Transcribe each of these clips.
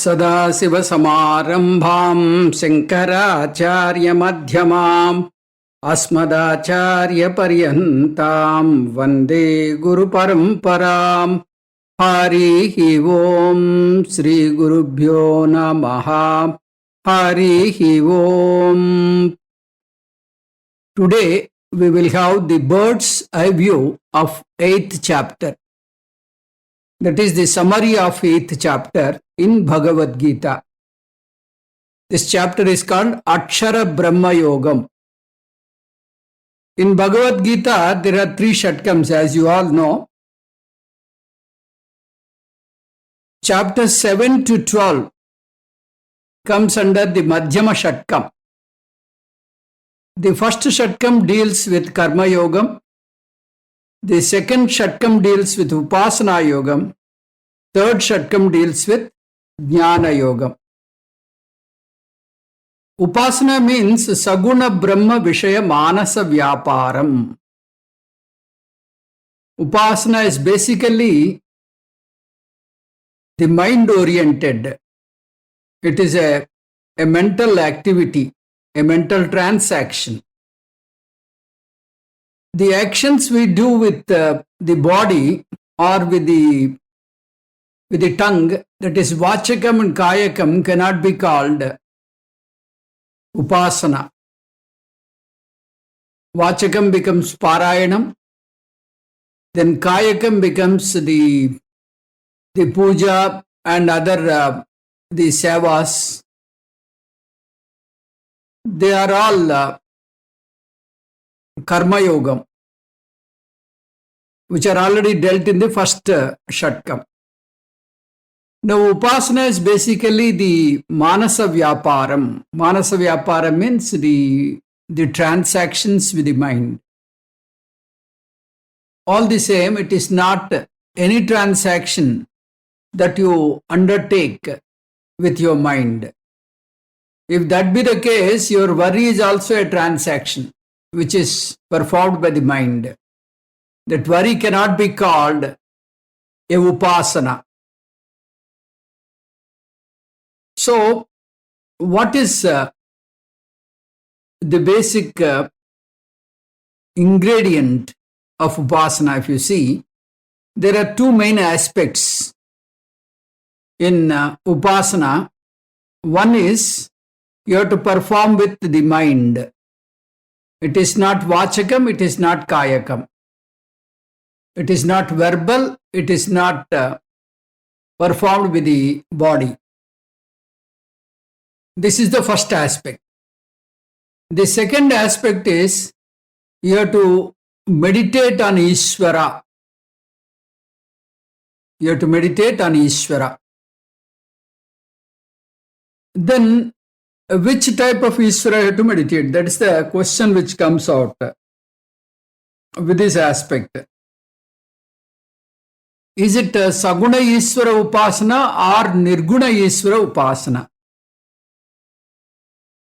सदाशिवसमारम्भां शङ्कराचार्यमध्यमाम् अस्मदाचार्यपर्यन्तां वन्दे गुरुपरम्पराम्। हरिः ओं श्रीगुरुभ्यो नमः। हरिः ओं. Today we will have the bird's eye view of 8th chapter. That is the summary of 8th chapter in Bhagavad Gita. This chapter is called Akshara Brahma Yogam. In Bhagavad Gita, there are 3 shatkams, as you all know. Chapter 7 to 12 comes under the Madhyama Shatkam. The first Shatkam deals with Karma Yogam. The second Shatkam deals with Upasana Yogam. Third Shatkam deals with Jnana Yogam. Upasana means Saguna Brahma Vishaya Manasa Vyaparam. Upasana is basically the mind oriented. It is a mental activity, a mental transaction. The actions we do with the body or with the tongue, that is Vachakam and Kayakam, cannot be called Upasana. Vachakam becomes Parayanam, then Kayakam becomes the puja and other the sevas. They are all Karma Yogam, which are already dealt in the first Shatkam. Now, Upasana is basically the Manasa Vyaparam. Manasa Vyaparam means the transactions with the mind. All the same, it is not any transaction that you undertake with your mind. If that be the case, your worry is also a transaction which is performed by the mind. That worry cannot be called a Upasana. So, what is the basic ingredient of Upasana? If you see, there are 2 main aspects in Upasana. One is you have to perform with the mind. It is not Vachakam, it is not Kayakam. It is not verbal, it is not performed with the body. This is the first aspect. The second aspect is you have to meditate on Ishvara. You have to meditate on Ishvara. Then, which type of Ishvara you have to meditate? That is the question which comes out with this aspect. Is it Saguna Ishvara Upasana or Nirguna Ishvara Upasana?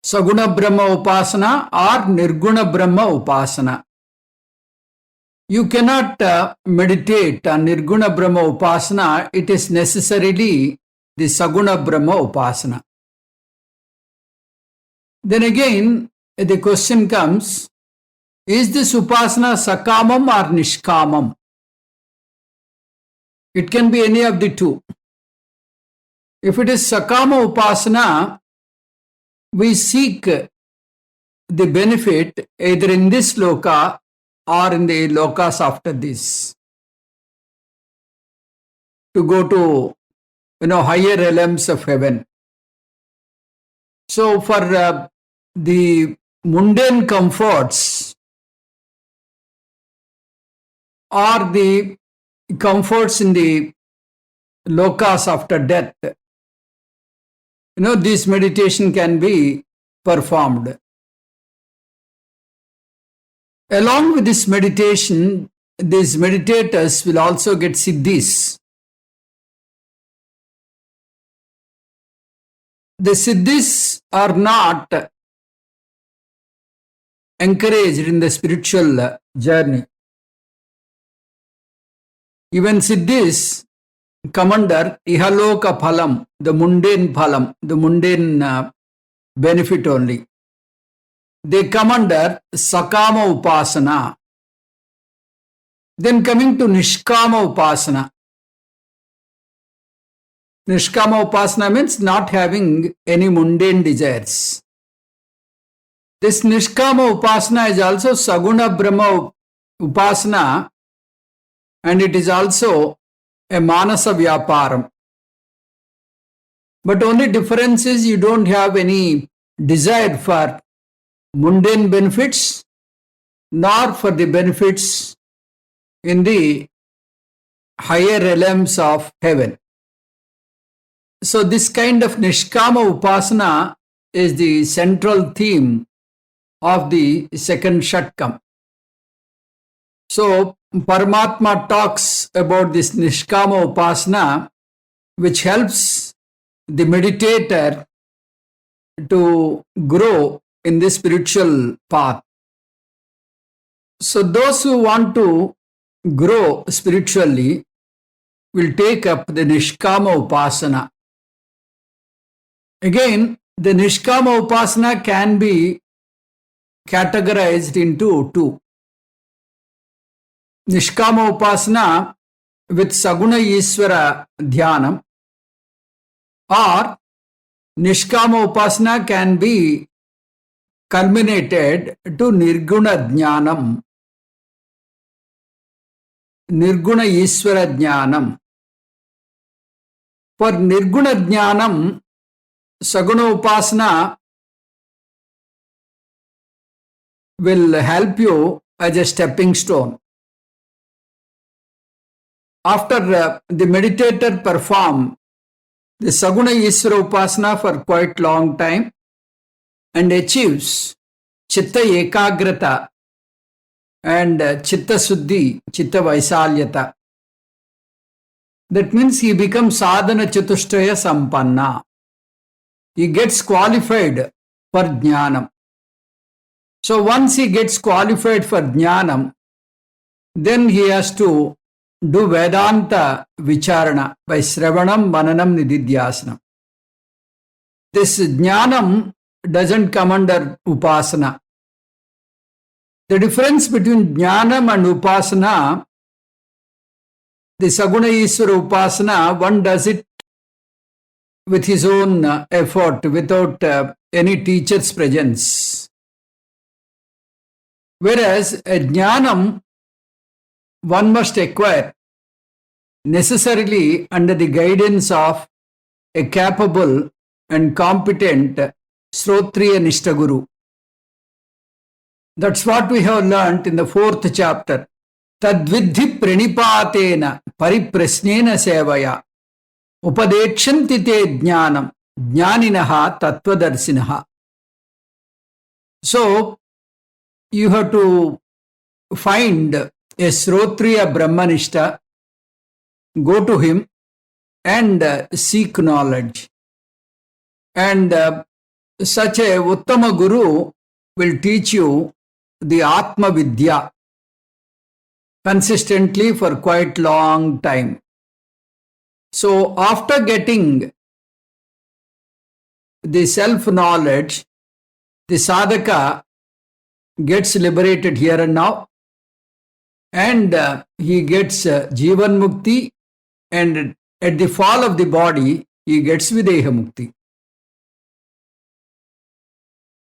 Saguna Brahma Upasana or Nirguna Brahma Upasana? You cannot meditate on Nirguna Brahma Upasana. It is necessarily the Saguna Brahma Upasana. Then again, the question comes, is this Upasana Sakamam or Nishkamam? It can be any of the 2. If it is Sakama Upasana, we seek the benefit either in this loka or in the lokas after this, to go to higher realms of heaven. So for the mundane comforts or the comforts in the lokas after death, this meditation can be performed. Along with this meditation, these meditators will also get siddhis. The siddhis are not encouraged in the spiritual journey. Even siddhis, come under ihaloka phalam, the mundane phalam, the mundane benefit only. They come under sakama upasana. Then coming to nishkama upasana. Nishkama upasana means not having any mundane desires. This nishkama upasana is also saguna brahma upasana, and it is also a manasa vyaparam. But only difference is you don't have any desire for mundane benefits nor for the benefits in the higher realms of heaven. So this kind of nishkama upasana is the central theme of the second shatkam. So Paramatma talks about this nishkama upasana, which helps the meditator to grow in the spiritual path. So those who want to grow spiritually will take up the nishkama upasana. Again, the nishkama upasana can be categorized into two. Nishkama upasana with Saguna Ishvara Dhyanam, or Nishkama upasana can be culminated to Nirguna Jnanam, Nirguna Ishvara Jnanam. For Nirguna Jnanam, Saguna upasana will help you as a stepping stone. After the meditator perform the Saguna Ishvara upasana for quite long time and achieves Chitta Ekagrata and Chitta Suddhi, Chitta Vaisalyata. That means he becomes Sadhana Chatushtaya Sampanna. He gets qualified for Jnanam. So once he gets qualified for Jnanam, then he has to do Vedanta Vicharana by Sravanam, Mananam, Nididhyasanam. This Jnanam doesn't come under Upasana. The difference between Jnanam and Upasana, the Saguna Ishvara Upasana, one does it with his own effort without any teacher's presence. Whereas a Jnanam, one must acquire necessarily under the guidance of a capable and competent Srotriya Nishta Guru. That's what we have learnt in the 4th chapter. Tadvidhi pranipatena pariprasnena sevaya upadekshyanti te jnanam jnaninaha tattvadarshinaha. So, you have to find a Srotriya Brahmanishta, go to him and seek knowledge. And such a Uttama Guru will teach you the Atma Vidya consistently for quite long time. So after getting the self-knowledge, the sadhaka gets liberated here and now, and he gets Jivan Mukti, and at the fall of the body, he gets Videha Mukti.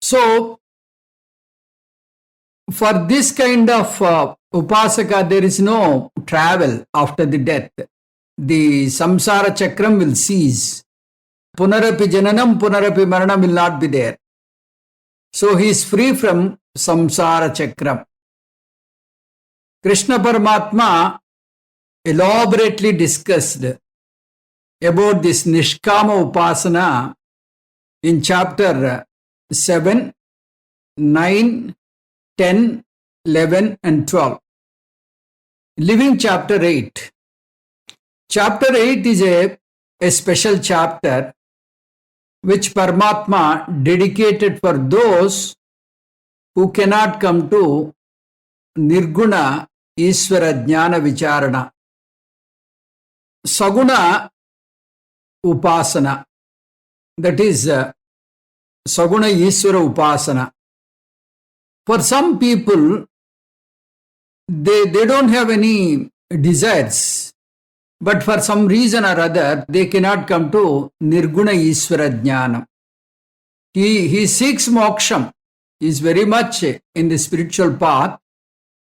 So, for this kind of upasaka, there is no travel after the death. The samsara chakram will cease. Punarapi jananam, punarapi maranam will not be there. So he is free from samsara chakram. Krishna Paramatma elaborately discussed about this Nishkama Upasana in chapter 7, 9, 10, 11 and 12. Leaving chapter 8. Chapter 8 is a special chapter which Paramatma dedicated for those who cannot come to Nirguna Ishvara Jnana Vicharana. Saguna Upasana, that is Saguna Ishvara Upasana. For some people, they don't have any desires, but for some reason or other, they cannot come to Nirguna Ishvara Jnana. He seeks moksham, he is very much in the spiritual path,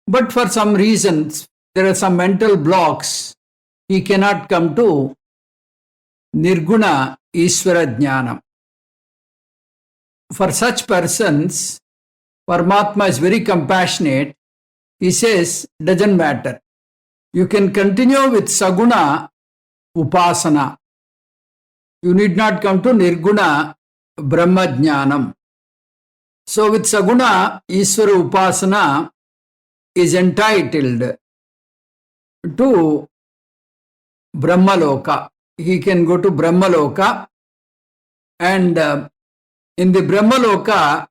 but for some reasons, there are some mental blocks, he cannot come to Nirguna Ishvara Jnana. For such persons, Paramatma is very compassionate. He says, doesn't matter. You can continue with Saguna Upasana. You need not come to Nirguna Brahma Jnanam. So with Saguna, Ishvara Upasana is entitled to Brahmaloka. He can go to Brahmaloka, and in the Brahmaloka,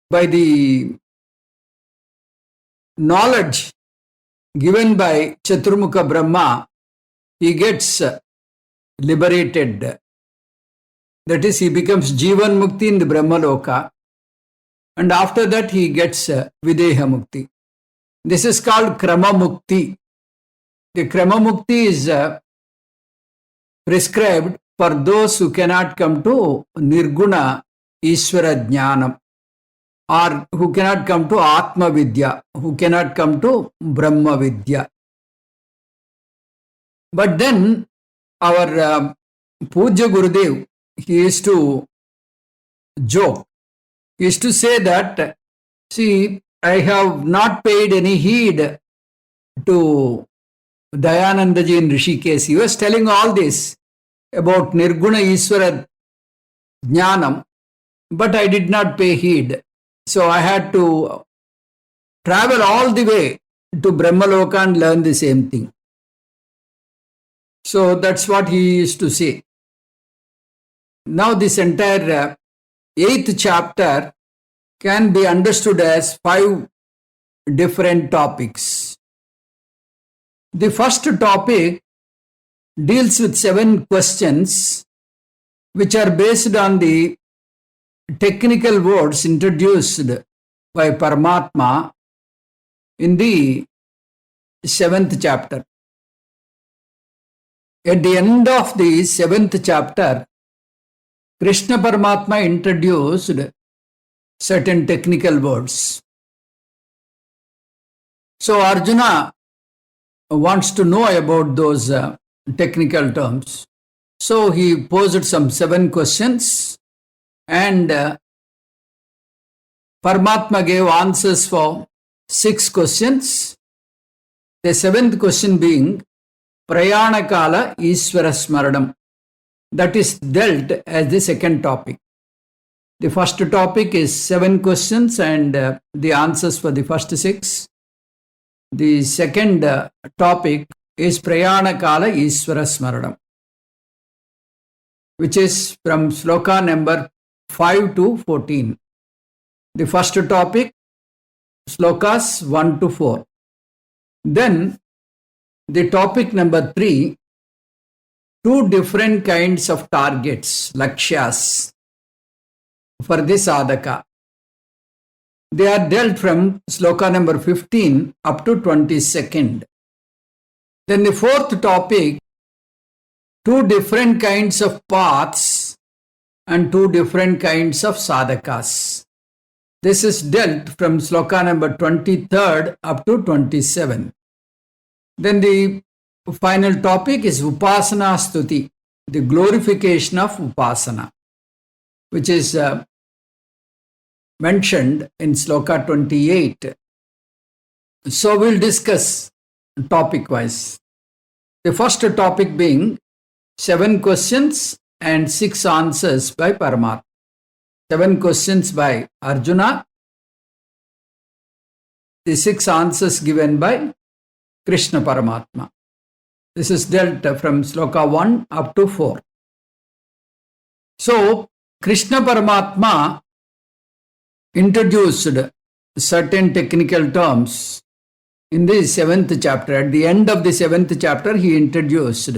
by the knowledge given by Chaturmukha Brahma, he gets liberated. That is, he becomes Jivan Mukti in the Brahmaloka, and after that he gets Videha Mukti. This is called Krama Mukti. The Krama Mukti is prescribed for those who cannot come to Nirguna Ishvara Jnanam, or who cannot come to Atma Vidya, who cannot come to Brahma Vidya. But then our Puja Gurudev, he used to joke. He used to say that, see, I have not paid any heed to Dayanandaji in Rishikesh. He was telling all this about Nirguna Ishvara Jnanam, but I did not pay heed. So I had to travel all the way to Brahmaloka and learn the same thing. So that's what he used to say. Now this entire 8th chapter can be understood as 5 different topics. The first topic deals with 7 questions which are based on the technical words introduced by Paramatma in the 7th chapter. At the end of the 7th chapter, Krishna Paramatma introduced certain technical words. So Arjuna wants to know about those technical terms. So he posed some 7 questions, and Paramatma gave answers for 6 questions. The 7th question being Prayana Kala Ishvara Smaranam. That is dealt as the second topic. The first topic is 7 questions and the answers for the first 6. The second topic is Prayana Kala Ishvara Smaranam, which is from sloka number 5 to 14. The first topic, slokas 1 to 4. Then the topic number 3, 2 different kinds of targets, lakshyas, for this sadhaka. They are dealt from sloka number 15 up to 22nd. Then the 4th topic, 2 different kinds of paths and 2 different kinds of sadhakas. This is dealt from sloka number 23rd up to 27. Then the final topic is Upasana Stuti, the glorification of Upasana, which is mentioned in sloka 28. So we'll discuss topic wise. The first topic being 7 questions and 6 answers by Paramatma. 7 questions by Arjuna, the 6 answers given by Krishna Paramatma. This is dealt from sloka 1 up to 4. So, Krishna Paramatma introduced certain technical terms in the 7th chapter. At the end of the 7th chapter, he introduced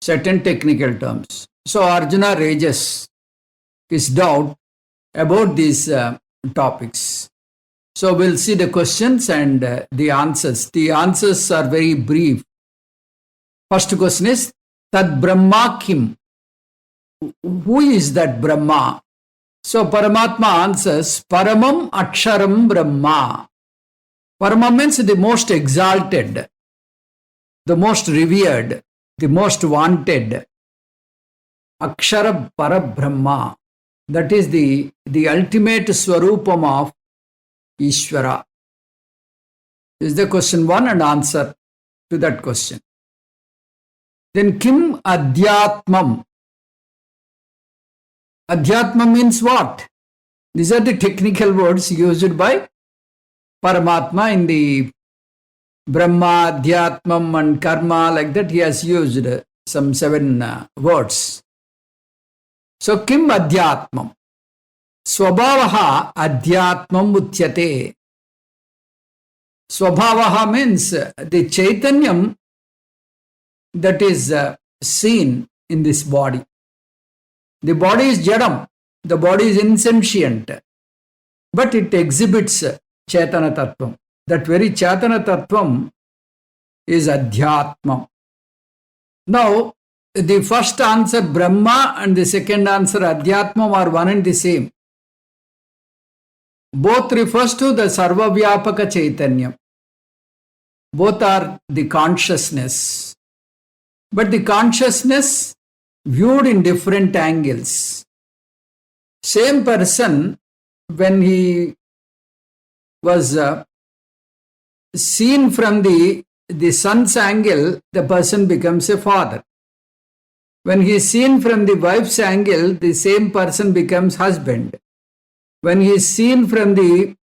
certain technical terms. So Arjuna raises his doubt about these topics. So we'll see the questions and the answers. The answers are very brief. First question is, Tad Brahma Kim? Who is that Brahma? So Paramatma answers, Paramam Aksharam Brahma. Parama means the most exalted, the most revered, the most wanted. Akshara Parabrahma. That is the ultimate Swarupam of Ishvara. This is the question 1 and answer to that question. Then Kim Adhyatmam? Adhyatma means what? These are the technical words used by Paramatma in the Brahma, Adhyatmam and Karma, like that he has used some 7 words. So Kim Adhyatmam? Swabhavaha Adhyatmam Uthyate. Swabhavaha means the Chaitanyam that is seen in this body. The body is Jadam, the body is insentient, but it exhibits Chaitana Tattvam. That very Chaitana Tattvam is Adhyatmam. Now, the first answer Brahma and the second answer Adhyatmam are one and the same. Both refers to the Sarvavyapaka Chaitanyam. Both are the consciousness. But the consciousness viewed in different angles. Same person, when he was seen from the son's angle, the person becomes a father. When he is seen from the wife's angle, the same person becomes husband. When he is seen from the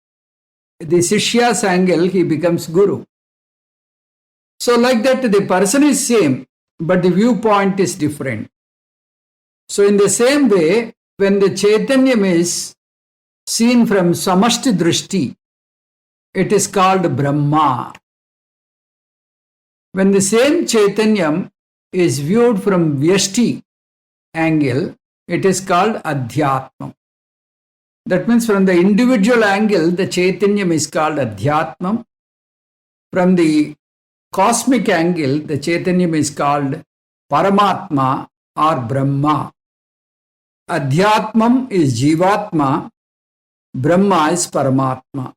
Shishya's angle, he becomes Guru. So like that, the person is same, but the viewpoint is different. So in the same way, when the Chaitanyam is seen from Samashti Drishti, it is called Brahma. When the same Chaitanyam is viewed from Vyashti angle, it is called Adhyatmam. That means from the individual angle, the Chaitanyam is called Adhyatmam. From the cosmic angle, the Chaitanyam is called Paramatma or Brahma. Adhyatmam is Jivatma, Brahma is Paramatma.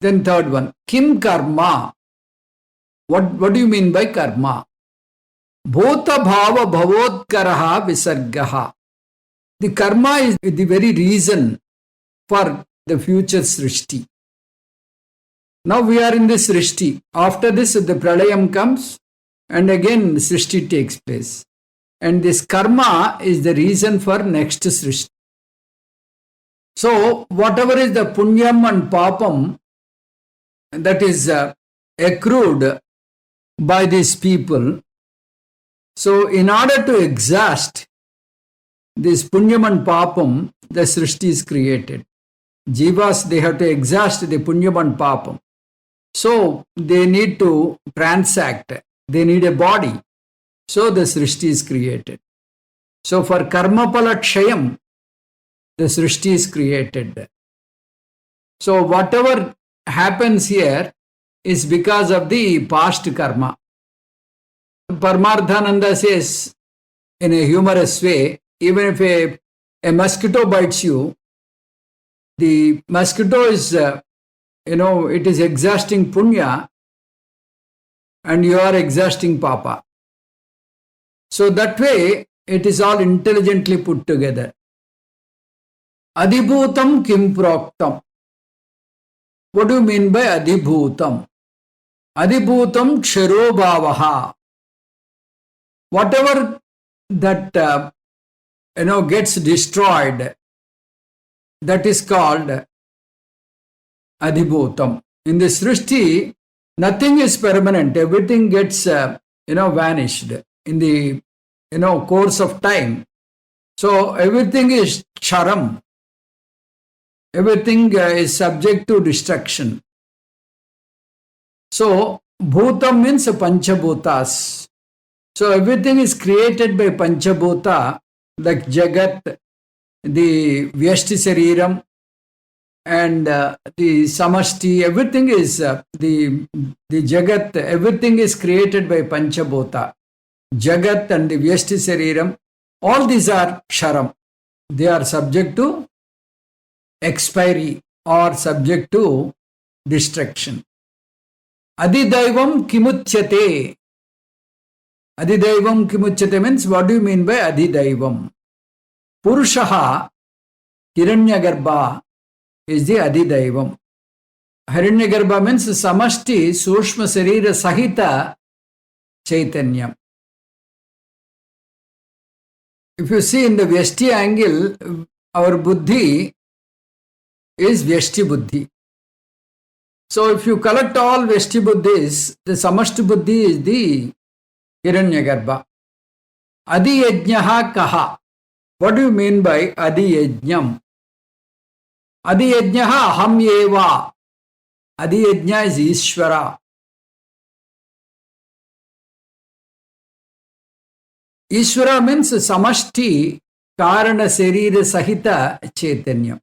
Then third one, Kim Karma? What do you mean by karma? Bhota bhava bhavotkaraha visargaha. The karma is the very reason for the future srishti. Now we are in this srishti. After this, the pralayam comes and again srishti takes place. And this karma is the reason for next srishti. So whatever is the punyam and papam that is accrued by these people, so in order to exhaust this punyam and papam, the srishti is created. Jivas, they have to exhaust the punyam and papam. So they need to transact. They need a body. So the srishti is created. So for karmapala kshayam, the srishti is created. So whatever happens here is because of the past karma. Paramarthananda says in a humorous way, even if a mosquito bites you, the mosquito is, it is exhausting punya and you are exhausting papa. So that way, it is all intelligently put together. Adhibhutam kim proktam. What do you mean by adhibhutam? Adhibhutam ksharo bhavaha. Whatever that gets destroyed, that is called adhibhutam. In the srishti, nothing is permanent. Everything gets vanished in the course of time. So everything is charam. Everything is subject to destruction. So, Bhutam means Panchabhutas. So, everything is created by Panchabhuta, like Jagat, the Vyashti Sariram, and the Samashti, everything is the Jagat, everything is created by Panchabhuta. Jagat and the Vyashti Sariram, all these are Ksharam. They are subject to expiry or subject to destruction. Adidaivam kimuchyate. Adidaivam kimuchyate means, what do you mean by Adidaivam? Purushaha Hiranyagarbha is the Adidaivam. Hiranyagarbha means Samashti Sushma Sarira Sahita Chaitanyam. If you see in the Vyashti angle, our Buddhi is Vyashti Buddhi. So if you collect all Vyashti Buddhis, the Samashti Buddhi is the Hiranyagarbha. Adi Yajnaha Kaha. What do you mean by Adi Yajnam? Adi Yajnaha Aham Eva. Adi Yajna is Ishvara. Ishvara means Samashti Karana Sarira Sahita Chaitanya.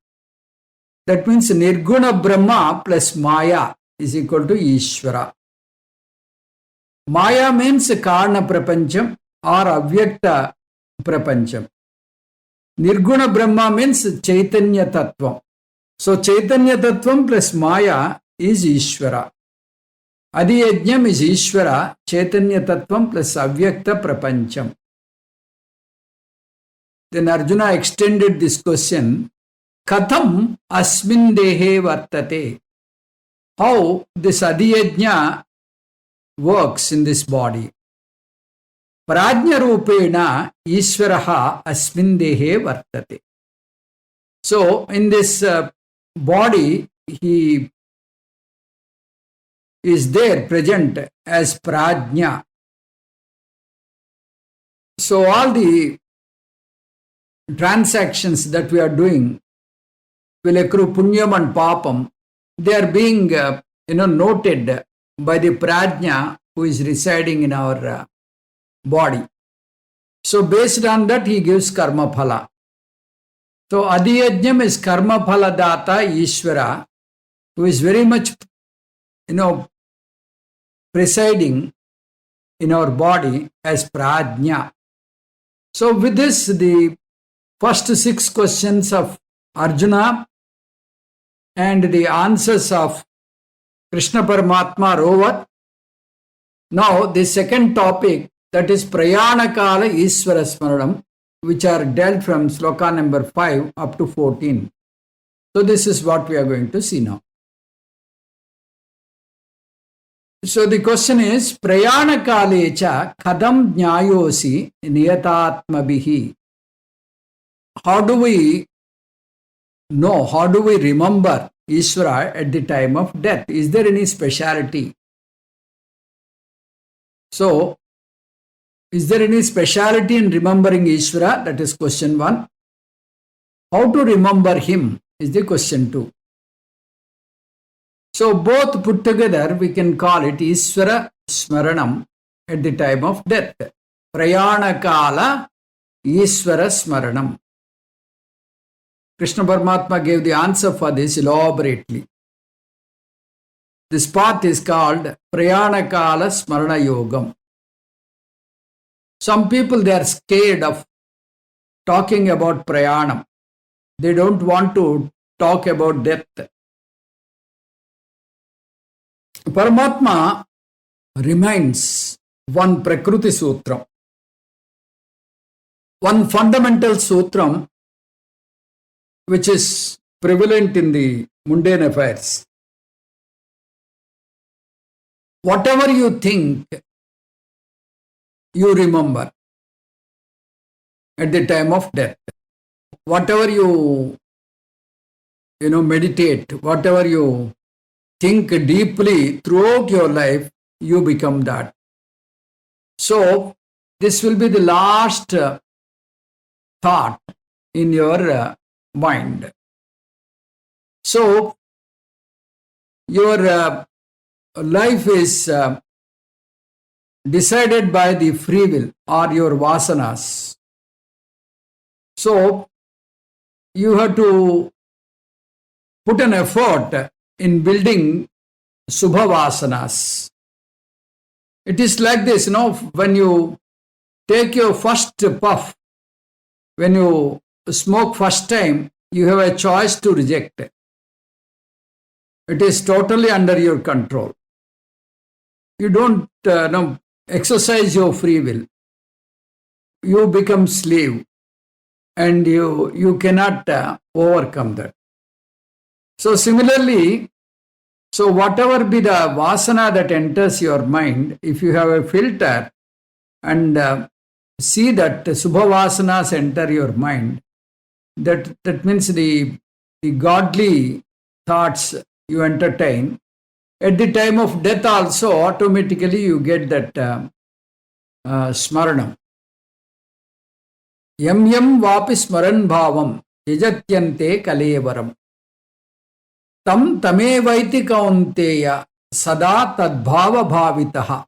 That means Nirguna Brahma plus Maya is equal to Ishvara. Maya means Karna Prapancham or Avyakta Prapancham. Nirguna Brahma means Chaitanya Tattvam. So Chaitanya Tattvam plus Maya is Ishvara. Adi Yajnam is Ishvara, Chaitanya Tattvam plus Avyakta Prapancham. Then Arjuna extended this question. Katham asmin dehe vartate. How this Adiyajna works in this body. Prajna rupena Ishvaraha asmin dehe vartate. So in this body, he is there present as Prajna. So all the transactions that we are doing will accrue punyam and papam. They are being noted by the prajna who is residing in our body. So based on that, he gives karma phala. So Adiyajnam is karma phala data Ishvara, who is very much presiding in our body as prajna. So with this, the first 6 questions of Arjuna and the answers of Krishna Paramatma are over. Now the second topic, that is Prayanakala Ishvara Smaranam, which are dealt from sloka number 5 up to 14. So this is what we are going to see now. So the question is, Prayanakalecha kadam jnayosi niyatatmabihi. How do we know, how do we remember Ishvara at the time of death? Is there any speciality? So, is there any speciality in remembering Ishvara? That is question 1. How to remember him is the question 2. So, both put together, we can call it Ishvara Smaranam at the time of death. Prayanakala Ishvara Smaranam. Krishna Paramatma gave the answer for this elaborately. This path is called Prayanakala Smarana Yogam. Some people, they are scared of talking about Prayanam. They don't want to talk about death. Paramatma reminds one Prakruti Sutram, one fundamental sutram which is prevalent in the mundane affairs. Whatever you think, you remember at the time of death. Whatever you meditate, whatever you think deeply throughout your life, you become that. So, this will be the last thought in your mind. So, your life is decided by the free will or your vasanas. So you have to put an effort in building subha vasanas. It is like this, when you take your first puff, when you smoke first time, you have a choice to reject it. It is totally under your control. You don't exercise your free will. You become slave and you cannot overcome that. So similarly, whatever be the vasana that enters your mind, if you have a filter and see that subha vasanas enter your mind, that means the godly thoughts you entertain, at the time of death also automatically you get that smaranam. Yam yam vapi smaran bhavam yajatyante kalevaram. Tam tamevaiti kaunteya sada tadbhava bhavitaha.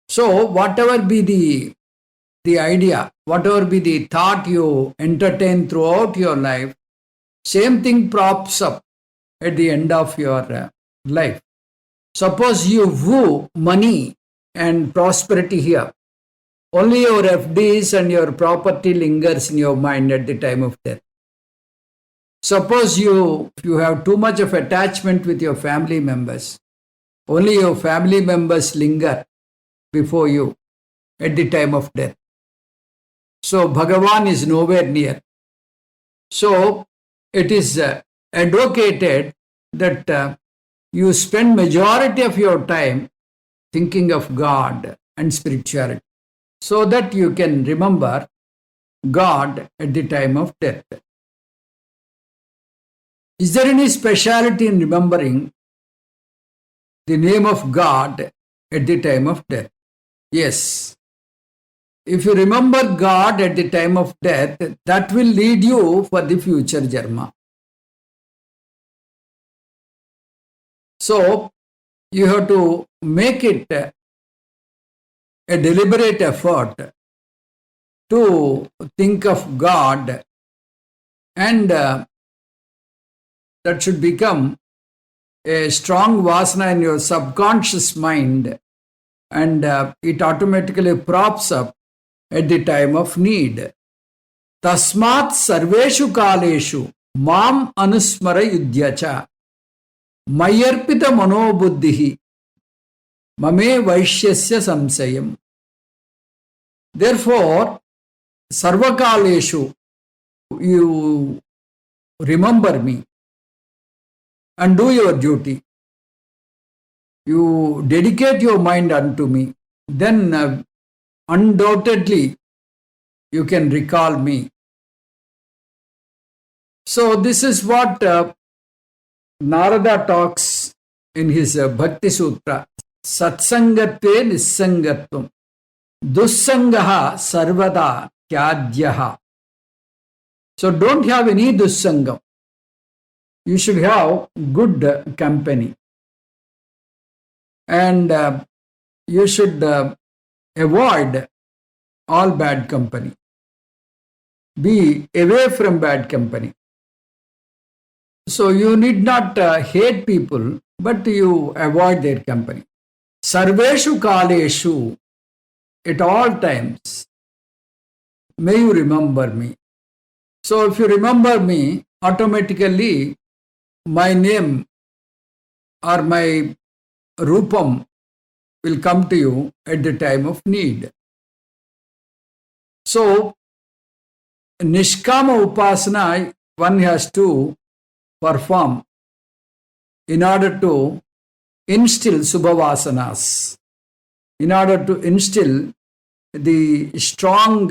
So whatever be the idea, whatever be the thought you entertain throughout your life, same thing props up at the end of your life. Suppose you woo money and prosperity here. Only your FDs and your property lingers in your mind at the time of death. Suppose you have too much of attachment with your family members. Only your family members linger before you at the time of death. So Bhagavan is nowhere near. So it is advocated that you spend majority of your time thinking of God and spirituality, so that you can remember God at the time of death. Is there any speciality in remembering the name of God at the time of death? Yes. If you remember God at the time of death, that will lead you for the future Jarma. So you have to make it a deliberate effort to think of God, and that should become a strong vasana in your subconscious mind, and it automatically props up at the time of need. Tasmat sarveshu kaleshu mam anusmara yudhyacha mayarpita manobuddhihi mame vaishyasya samsayam. Therefore, sarvakaleshu, you remember me and do your duty. You dedicate your mind unto me, then undoubtedly you can recall me. So this is what Narada talks in his Bhakti Sutra. Satsangatve nissangatvam dussangaha sarvada tyadyaha. So don't have any dussangam. You should have good company. And you should avoid all bad company. Be away from bad company. So you need not hate people, but you avoid their company. Sarveshu kaleshu, at all times, may you remember me. So if you remember me, automatically my name or my rupam will come to you at the time of need. So Nishkama Upasana one has to perform in order to instill Subhavasanas, in order to instill the strong,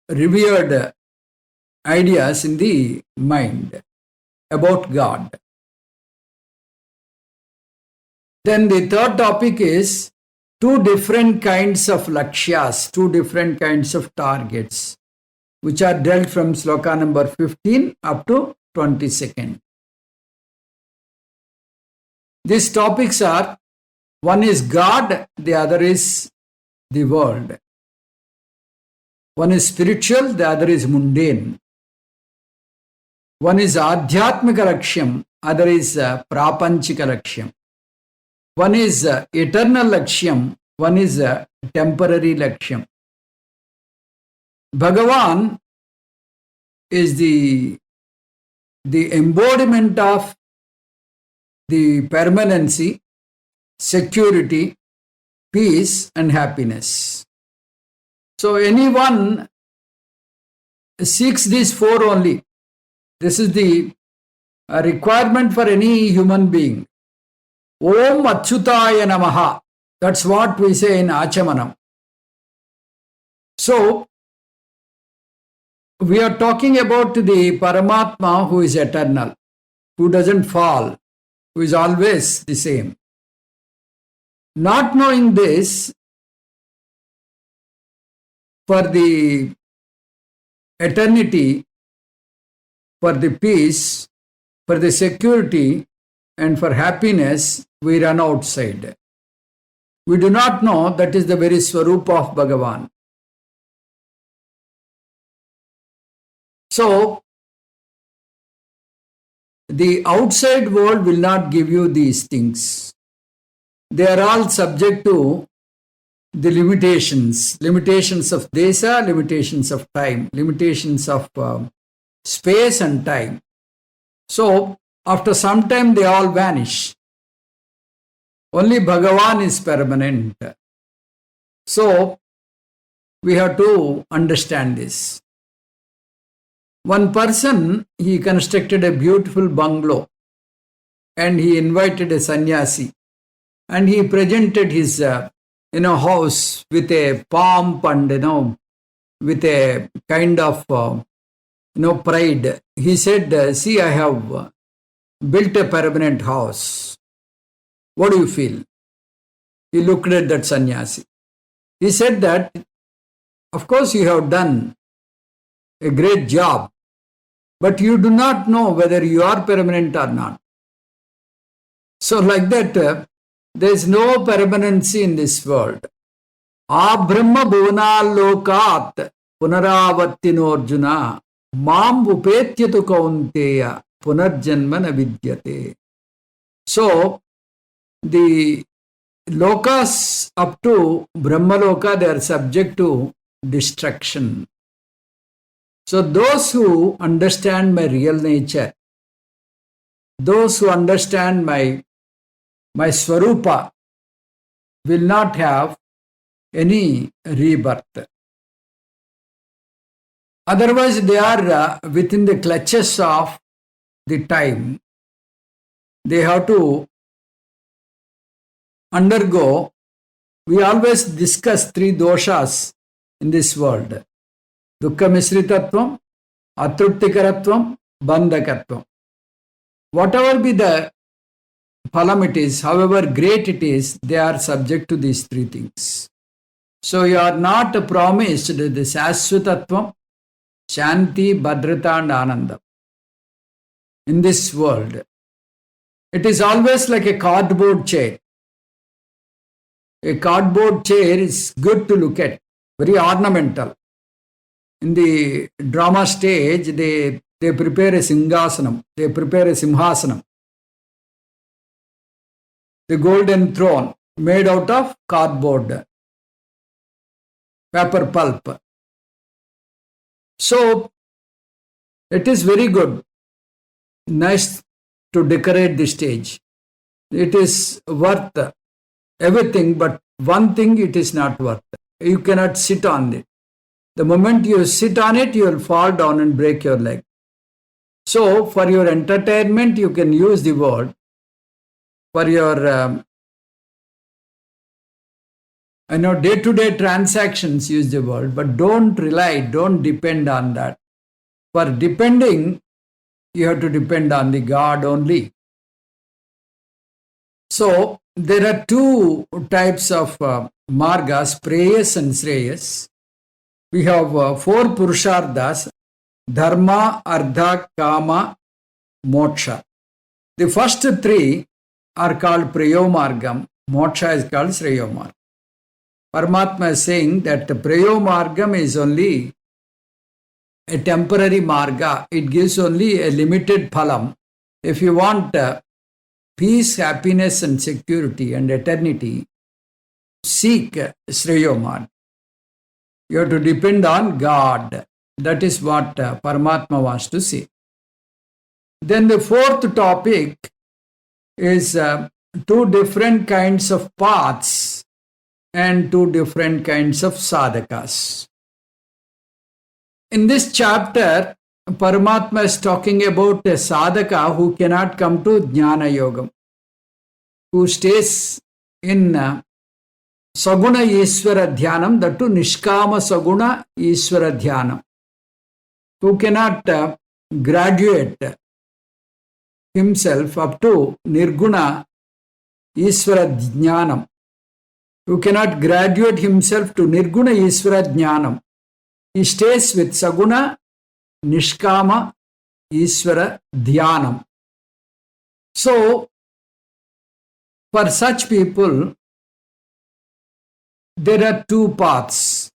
revered ideas in the mind about God. Then the third topic is two different kinds of lakshyas, two different kinds of targets, which are dealt from sloka number 15 up to 22nd. These topics are, one is God, the other is the world. One is spiritual, the other is mundane. One is Adhyatmika Lakshyam, other is Prapanchika Lakshyam. One is eternal Lakshyam, one is temporary Lakshyam. Bhagavan is the embodiment of the permanency, security, peace and happiness. So anyone seeks these four only. This is the requirement for any human being. Om Achyutaya Namaha. That's what we say in Achamanam. So, we are talking about the Paramatma who is eternal, who doesn't fall, who is always the same. Not knowing this, for the eternity, for the peace, for the security, and for happiness, we run outside. We do not know that is the very Swarupa of Bhagavan. So, the outside world will not give you these things. They are all subject to the limitations of desa, limitations of time, limitations of space and time. So, after some time they all vanish. Only Bhagavan is permanent. So, we have to understand this. One person, he constructed a beautiful bungalow and he invited a sannyasi and he presented his house with a pomp and with a kind of pride. He said, see, I have built a permanent house. What do you feel? He looked at that sannyasi. He said that, of course you have done a great job, but you do not know whether you are permanent or not. So like that, there is no permanency in this world. Brahma bhuvanalokat punaravattino arjuna mam upetyatu kaunteya punarjanma na vidyate. So, the lokas up to Brahma loka, they are subject to destruction. So those who understand my real nature, those who understand my Swarupa will not have any rebirth. Otherwise, they are within the clutches of the time. They have to undergo. We always discuss three doshas in this world. Dukkha misritatvam, atruptikaratvam, bandhakatvam. Whatever be the phalam it is, however great it is, they are subject to these three things. So you are not promised the Sasvatatvam, Shanti, Bhadrata and Ananda in this world. It is always like a cardboard chair. A cardboard chair is good to look at, very ornamental. In the drama stage, they prepare a singhasanam, they prepare a simhasanam. The golden throne made out of cardboard, paper pulp. So, it is very good, nice to decorate the stage. It is worth everything, but one thing it is not worth. You cannot sit on it. The moment you sit on it, you will fall down and break your leg. So, for your entertainment, you can use the word. For your day-to-day transactions, use the word, but don't depend on that. For depending, you have to depend on the God only. So, there are two types of margas, preyas and sreyas. We have four purusharthas, dharma, artha, kama, moksha. The first three are called Prayomargam, moksha is called Sreyomargam. Paramatma is saying that the Prayomargam is only a temporary marga. It gives only a limited phalam. If you want peace, happiness and security and eternity, seek Sreyomargam. You have to depend on God. That is what Paramatma wants to say. Then the fourth topic is two different kinds of paths and two different kinds of sadhakas. In this chapter, Paramatma is talking about a sadhaka who cannot come to Jnana Yogam, who stays in Saguna Ishvara Dhyanam, that to Nishkama Saguna Ishvara Dhyanam, who cannot graduate himself up to Nirguna Ishvara Jnanam, who cannot graduate himself to Nirguna Ishvara Jnanam. He stays with Saguna Nishkama Ishvara Dhyanam. So, for such people, there are two paths.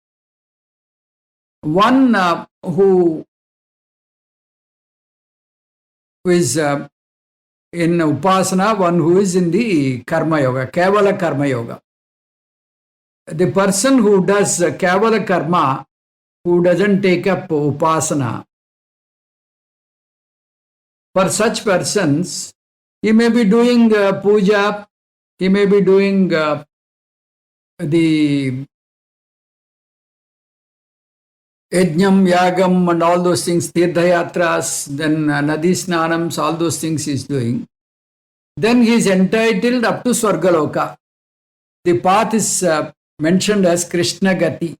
One who is in Upasana, one who is in the Karma Yoga, Kevala Karma Yoga. The person who does Kevala Karma, who doesn't take up Upasana, for such persons, he may be doing puja, he may be doing the Yajnam, Yagam and all those things, Tirthayatras, then Nadi Snanams, all those things he is doing. Then he is entitled up to Swargaloka. The path is mentioned as Krishna Gati.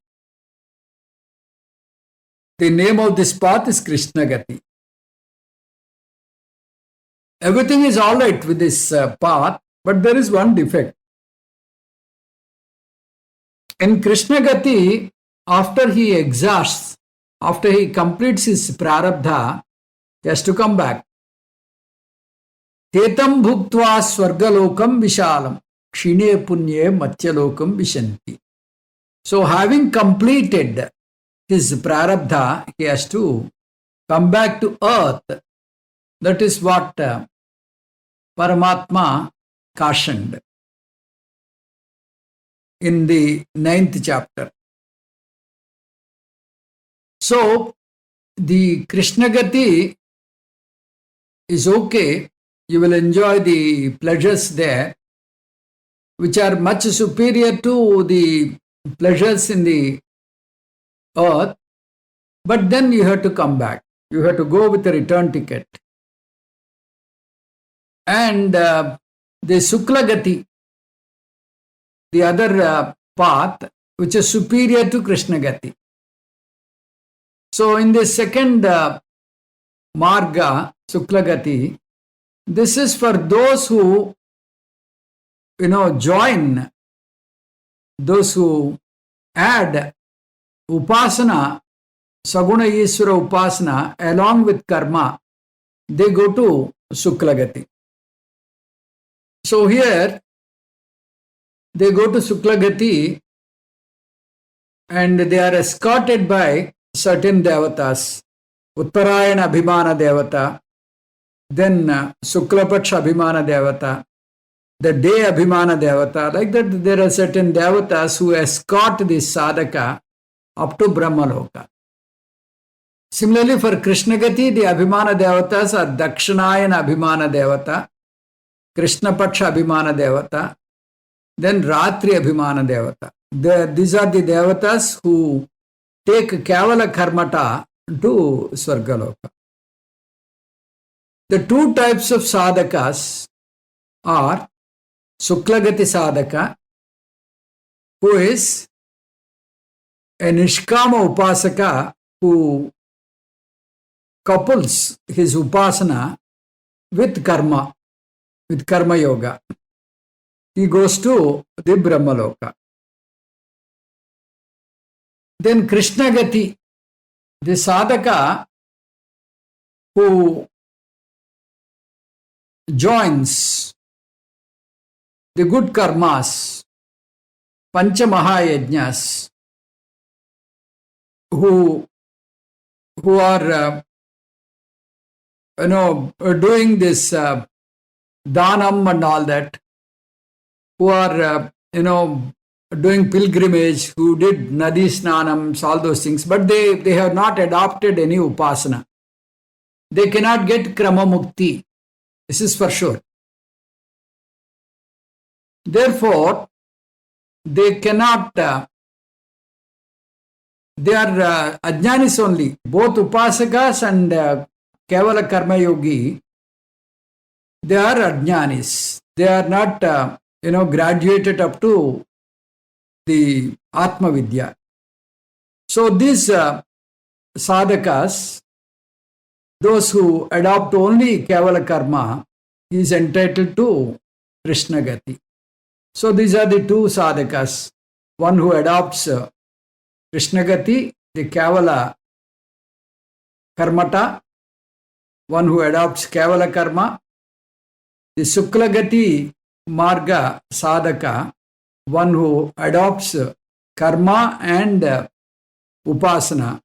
The name of this path is Krishna Gati. Everything is all right with this path, but there is one defect. In Krishna Gati, after he exhausts, after he completes his prarabdha, he has to come back. Tetam bhuktva swargalokam vishalam, kshine punye mathyalokam vishanti. So having completed his prarabdha, he has to come back to earth. That is what Paramatma cautioned in the 9th chapter. So, the Krishna Gati is okay. You will enjoy the pleasures there, which are much superior to the pleasures in the earth. But then you have to come back. You have to go with a return ticket. And the Sukla Gati, the other path, which is superior to Krishna Gati. So in the second Marga, Sukla Gati, this is for those who, join, those who add Upasana, Saguna Ishvara Upasana, along with Karma, they go to Sukla Gati. So here, they go to Sukla Gati and they are escorted by certain devatas. Uttarayana Abhimana Devata, then Suklapaksha Abhimana Devata, the day Abhimana Devata. Like that, there are certain devatas who escort this sadhaka up to Brahmaloka. Similarly, for Krishna Gati, the Abhimana Devatas are Dakshinayana Abhimana Devata, Krishna Paksha Abhimana Devata, then Ratri Abhimana Devata. These are the devatas who take Kevala Karmata to Swargaloka. The two types of sadhakas are Suklagati sadhaka, who is a Nishkama Upasaka who couples his Upasana with Karma Yoga. He goes to the Brahmaloka. Then Krishna Gati, the sadhaka who joins the good karmas, Pancha Mahayajnas, who are doing this dhanam and all that, who are doing pilgrimage, who did nadi snanams, all those things, but they have not adopted any upasana. They cannot get krama mukti. This is for sure. Therefore, they cannot, they are ajnanis only. Both upasakas and kevala karma yogi, they are ajnanis. They are not, graduated up to the Atma Vidya. So these sadhakas, those who adopt only kevala karma, is entitled to Krishna Gati. So these are the two sadhakas. One who adopts Krishna Gati, the kevala karmata. One who adopts kevala karma, the Sukla Gati marga sadhaka. One who adopts karma and upasana.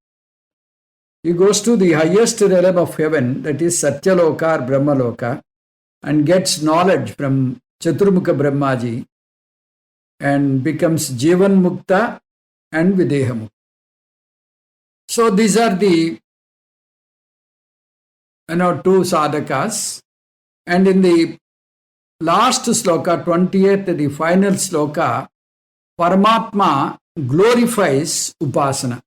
He goes to the highest realm of heaven, that is Satyaloka or Brahmaloka, and gets knowledge from Chaturmukha Brahmaji and becomes Jivan Mukta and Videha Mukta. So these are the two sadhakas. And in the last sloka, 28th, the final sloka, Paramatma glorifies upasana.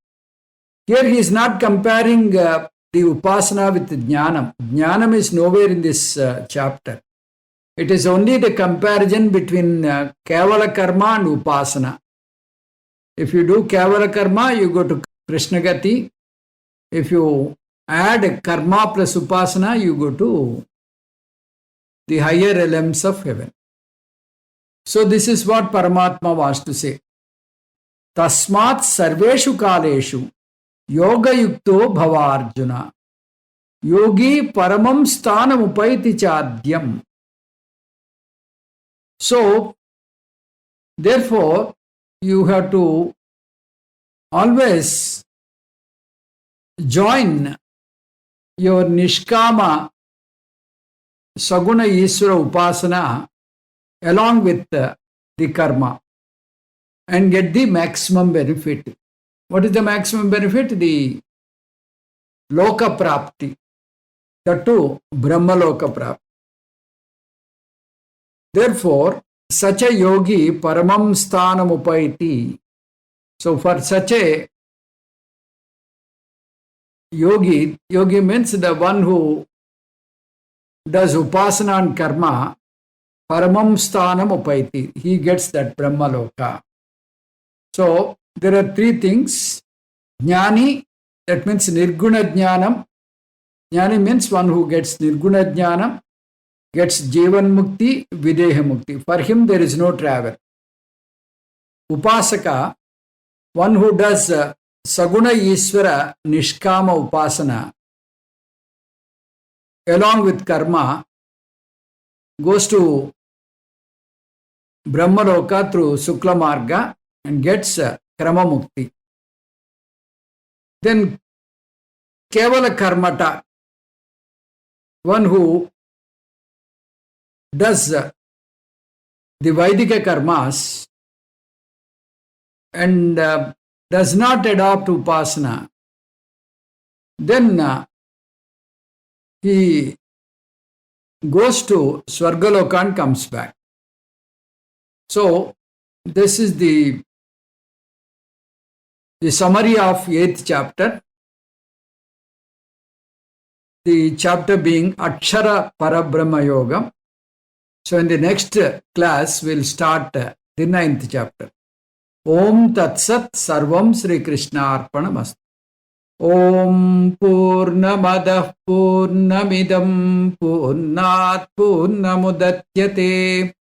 Here he is not comparing the upasana with jnanam. Jnanam is nowhere in this chapter. It is only the comparison between kevala karma and upasana. If you do kevala karma, you go to Krishna Gati. If you add karma plus upasana, you go to the higher realms of heaven. So this is what Paramatma wants to say. Tasmat sarveshu kaleshu yoga yukto bhavarjuna yogi paramam sthanam upaiti chadyam. So, therefore, you have to always join your nishkama saguna Ishvara upasana along with the karma and get the maximum benefit. What is the maximum benefit? The loka prapti. That too, Brahma loka prapti. Therefore, such a yogi paramam sthanam upaiti. So for such a yogi means the one who does upasana and karma, paramam sthanam upaiti. He gets that Brahma loka. So there are three things. Jnani, that means nirguna jnanam. Jnani means one who gets nirguna jnanam, gets Jivan Mukti, Videha Mukti. For him, there is no travel. Upasaka, one who does Saguna Ishvara Nishkama Upasana, along with karma, goes to Brahmaloka through Sukla Marga and gets Krama Mukti. Then Kevala Karmata, one who does the Vaidika karmas and does not adopt upasana, then he goes to Swargaloka and comes back. So this is the summary of 8th chapter. The chapter being Akshara Parabrahma Yoga. So in the next class, we'll start the 9th chapter. Om Tat Sat Sarvam Sri Krishna Arpanamastu. Om Purnamadah Purnamidam Purnat Purnamudatyate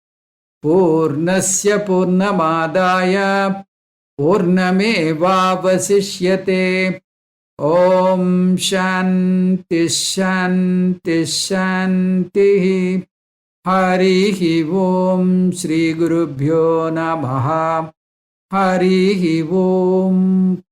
Purnasya Purnamadaya Purnameva Vasishyate. Om Shanti Shanti Shanti. Harihi Om Shri Gurubhyo Namaha. Harihi Om